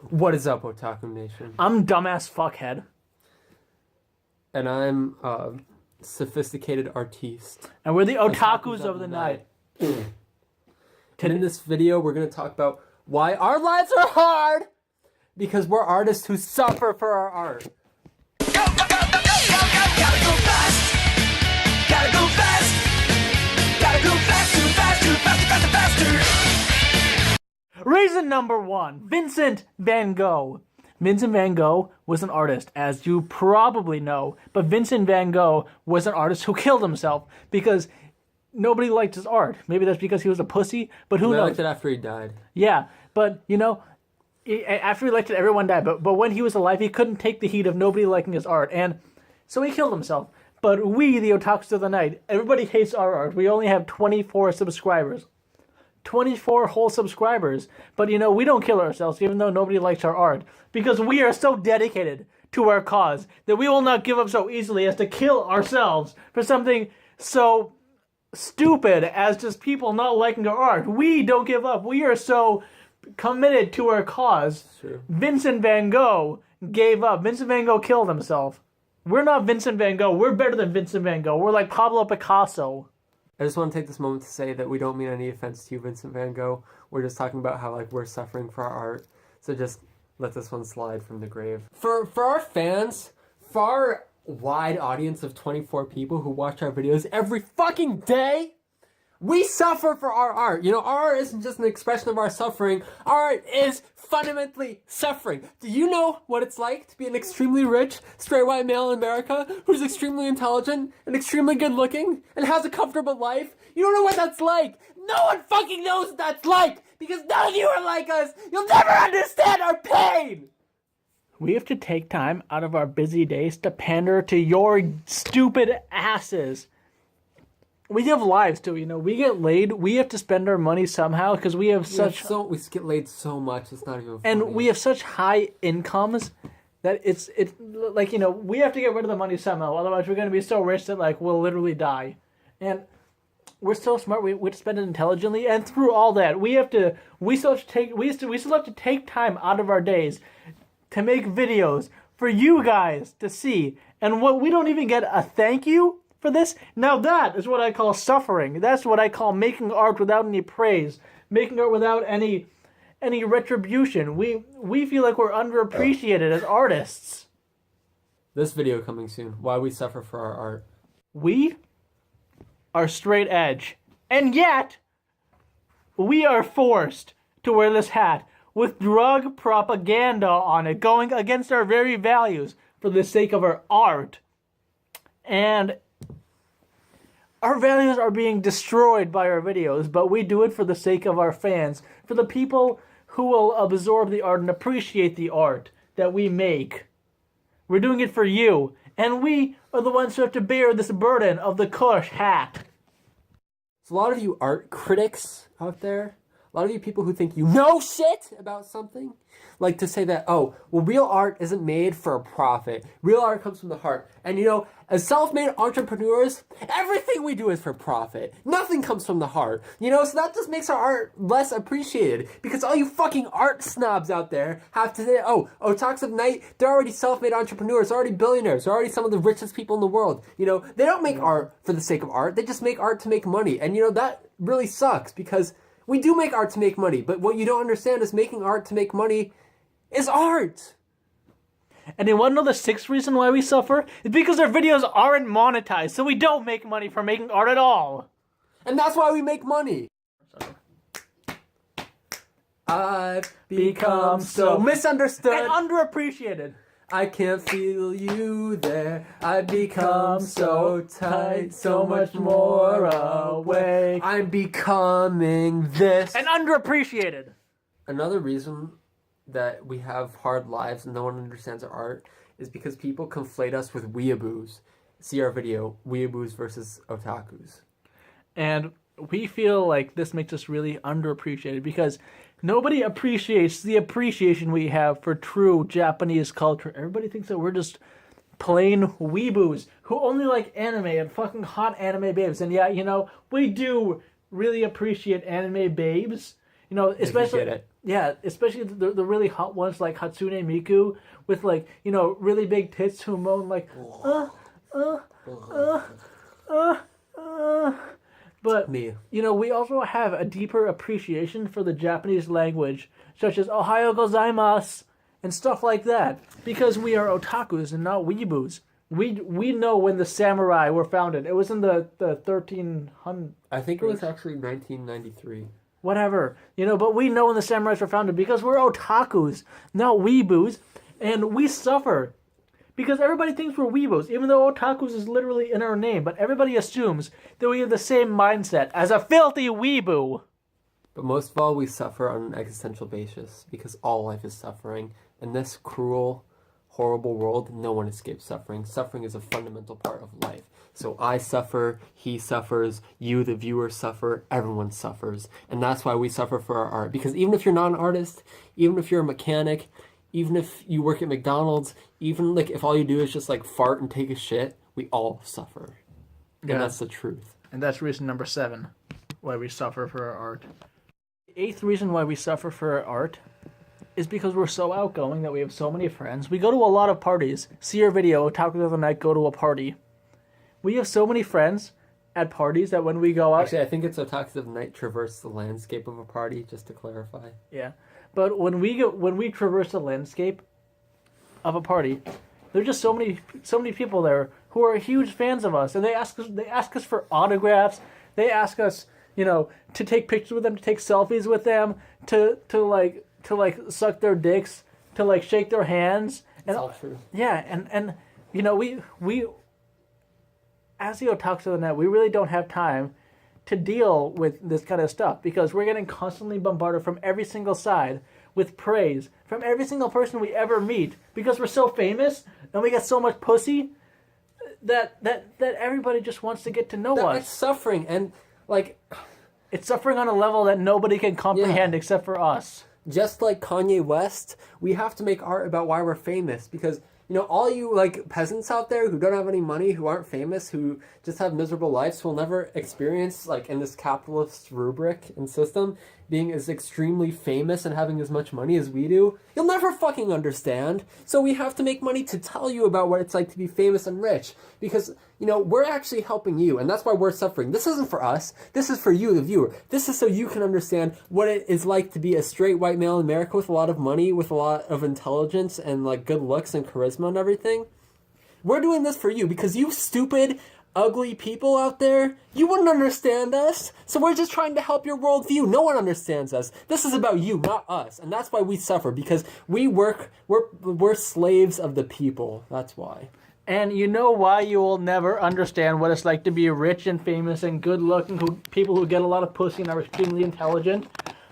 What is up, Otaku Nation? I'm dumbass fuckhead. And I'm sophisticated artiste. And we're the otakus of the night. And in this video, we're going to talk about why our lives are hard because we're artists who suffer for our art. Gotta go fast. Gotta go fast. Gotta go fast, too fast, too fast, faster, faster. Reason number one, Vincent van Gogh. Vincent van Gogh was an artist, as you probably know, but Vincent van Gogh was an artist who killed himself because nobody liked his art. Maybe that's because he was a pussy, but who knows? I liked it after he died. Yeah, but you know, after he liked it, everyone died. But when he was alive, he couldn't take the heat of nobody liking his art, and so he killed himself. But we, the Otakus of the Night, everybody hates our art. We only have 24 subscribers. 24 whole subscribers. But you know, we don't kill ourselves, even though nobody likes our art, because we are so dedicated to our cause that we will not give up so easily as to kill ourselves for something so stupid as just people not liking our art. We don't give up. We are so committed to our cause. True. Vincent van Gogh gave up. Vincent van Gogh killed himself. We're not Vincent van Gogh. We're better than Vincent van Gogh. We're like Pablo Picasso. I just want to take this moment to say that we don't mean any offense to you, Vincent van Gogh. We're just talking about how we're suffering for our art. So just let this one slide from the grave. For our fans, for our wide audience of 24 people who watch our videos every fucking day, we suffer for our art. You know, our art isn't just an expression of our suffering. Our art is fundamentally suffering. Do you know what it's like to be an extremely rich, straight white male in America who's extremely intelligent and extremely good looking and has a comfortable life? You don't know what that's like. No one fucking knows what that's like because none of you are like us. You'll never understand our pain. We have to take time out of our busy days to pander to your stupid asses. We have lives too, you know. We get laid. We have to spend our money somehow because we have such. We get laid so much. It's not even funny. And we have such high incomes that it's like, you know, we have to get rid of the money somehow. Otherwise, we're going to be so rich that we'll literally die. And we're so smart. We have to spend it intelligently. And through all that, we still have to take time out of our days to make videos for you guys to see. And what we don't even get a thank you for this. Now that is what I call suffering. That's what I call making art without any praise, making art without any retribution. We feel like we're underappreciated as artists. This video coming soon. Why we suffer for our art. We are straight edge, and yet we are forced to wear this hat with drug propaganda on it, going against our very values for the sake of our art. And our values are being destroyed by our videos, but we do it for the sake of our fans, for the people who will absorb the art and appreciate the art that we make. We're doing it for you, and we are the ones who have to bear this burden of the Kush hat. There's a lot of you art critics out there. A lot of you people who think you know shit about something like to say that, oh, well, real art isn't made for a profit. Real art comes from the heart. And you know, as self-made entrepreneurs, everything we do is for profit. Nothing comes from the heart. You know, so that just makes our art less appreciated because all you fucking art snobs out there have to say, oh, Otakus of Night, they're already self-made entrepreneurs, they're already billionaires, they're already some of the richest people in the world. You know, they don't make art for the sake of art. They just make art to make money. And you know, that really sucks because we do make art to make money, but what you don't understand is making art to make money is art. And you want to know the sixth reason why we suffer? It's because our videos aren't monetized, so we don't make money from making art at all. And that's why we make money. I've become so misunderstood and underappreciated. I can't feel you there. I've become so tight, so much more awake. I'm becoming this. And underappreciated. Another reason that we have hard lives and no one understands our art is because people conflate us with weeaboos. See our video, weeaboos versus otakus. And we feel like this makes us really underappreciated because nobody appreciates the appreciation we have for true Japanese culture. Everybody thinks that we're just plain weeboos who only like anime and fucking hot anime babes. And yeah, you know, we do really appreciate anime babes. You know, especially Yeah, especially the really hot ones like Hatsune Miku with like, you know, really big tits who moan like, But, Me. you know, we also have a deeper appreciation for the Japanese language, such as Ohayo gozaimasu and stuff like that, because we are otakus and not weeboos. We know when the samurai were founded. It was in the 1300s. I think it was actually 1993. Whatever. You know, but we know when the samurais were founded because we're otakus, not weeboos, and we suffer. Because everybody thinks we're weeboos, even though otakus is literally in our name, but everybody assumes that we have the same mindset as a filthy weeboo. But most of all, we suffer on an existential basis because all life is suffering. In this cruel, horrible world, no one escapes suffering. Suffering is a fundamental part of life. So I suffer, he suffers, you, the viewer, suffer, everyone suffers. And that's why we suffer for our art. Because even if you're not an artist, even if you're a mechanic, even if you work at McDonald's, even like if all you do is just like fart and take a shit, we all suffer. And that's the truth. And that's reason number 7, why we suffer for our art. The 8th reason why we suffer for our art is because we're so outgoing that we have so many friends. We go to a lot of parties. See our video, Otaku of the Night, Go to a Party. We have so many friends at parties that when we go out... Actually, I think it's Otaku of the Night traverse the landscape of a party, just to clarify. Yeah. But when we traverse the landscape of a party, there's just so many people there who are huge fans of us, and they ask us for autographs. They ask us, you know, to take pictures with them, to take selfies with them, to suck their dicks, to like shake their hands. It's all true. Yeah, and you know, we as the Otakus of the Net, we really don't have time to deal with this kind of stuff because we're getting constantly bombarded from every single side with praise from every single person we ever meet because we're so famous and we get so much pussy that everybody just wants to get to know us. It's suffering, and like it's suffering on a level that nobody can comprehend except for us. Just like Kanye West, we have to make art about why we're famous because, you know, all you like peasants out there who don't have any money, who aren't famous, who just have miserable lives, will never experience, like in this capitalist rubric and system, being as extremely famous and having as much money as we do. You'll never fucking understand. So we have to make money to tell you about what it's like to be famous and rich. Because, you know, we're actually helping you, and that's why we're suffering. This isn't for us. This is for you, the viewer. This is so you can understand what it is like to be a straight white male in America with a lot of money, with a lot of intelligence, and like good looks and charisma and everything. We're doing this for you because you stupid, ugly people out there, you wouldn't understand us. So we're just trying to help your worldview. No one understands us. This is about you, not us. And that's why we suffer, because we're slaves of the people. That's why. And you know why you will never understand what it's like to be rich and famous and good-looking, people who get a lot of pussy and are extremely intelligent,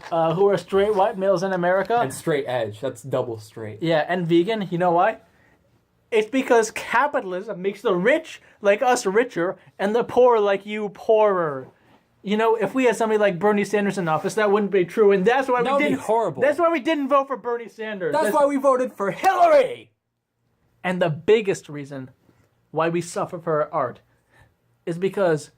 who are straight white males in America. And straight edge. That's double straight. Yeah, and vegan. You know why? It's because capitalism makes the rich like us richer and the poor like you poorer. You know, if we had somebody like Bernie Sanders in office, that wouldn't be true, and that's why that would be horrible. That's why we didn't vote for Bernie Sanders. That's why we voted for Hillary. And the biggest reason why we suffer for our art is because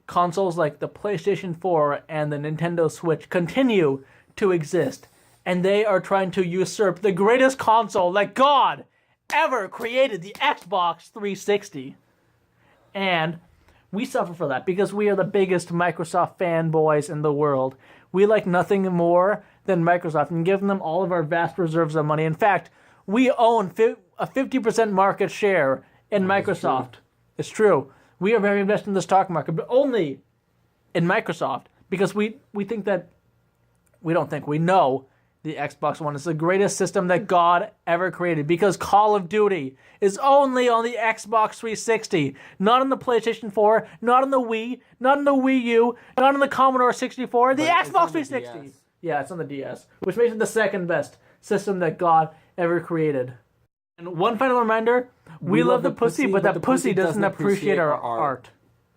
consoles like the PlayStation 4 and the Nintendo Switch continue to exist, and they are trying to usurp the greatest console that God ever created, the Xbox 360. And we suffer for that because we are the biggest Microsoft fanboys in the world. We like nothing more than Microsoft and give them all of our vast reserves of money. In fact, we own a 50% market share in Microsoft. It's true. We are very invested in the stock market, but only in Microsoft because we know the Xbox One is the greatest system that God ever created because Call of Duty is only on the Xbox 360, not on the PlayStation 4, not on the Wii, not on the Wii U, not on the Commodore 64, the Xbox 360. Yeah, it's on the DS, which makes it the second best system that God ever created. And one final reminder, we love the pussy, but that pussy doesn't appreciate our art.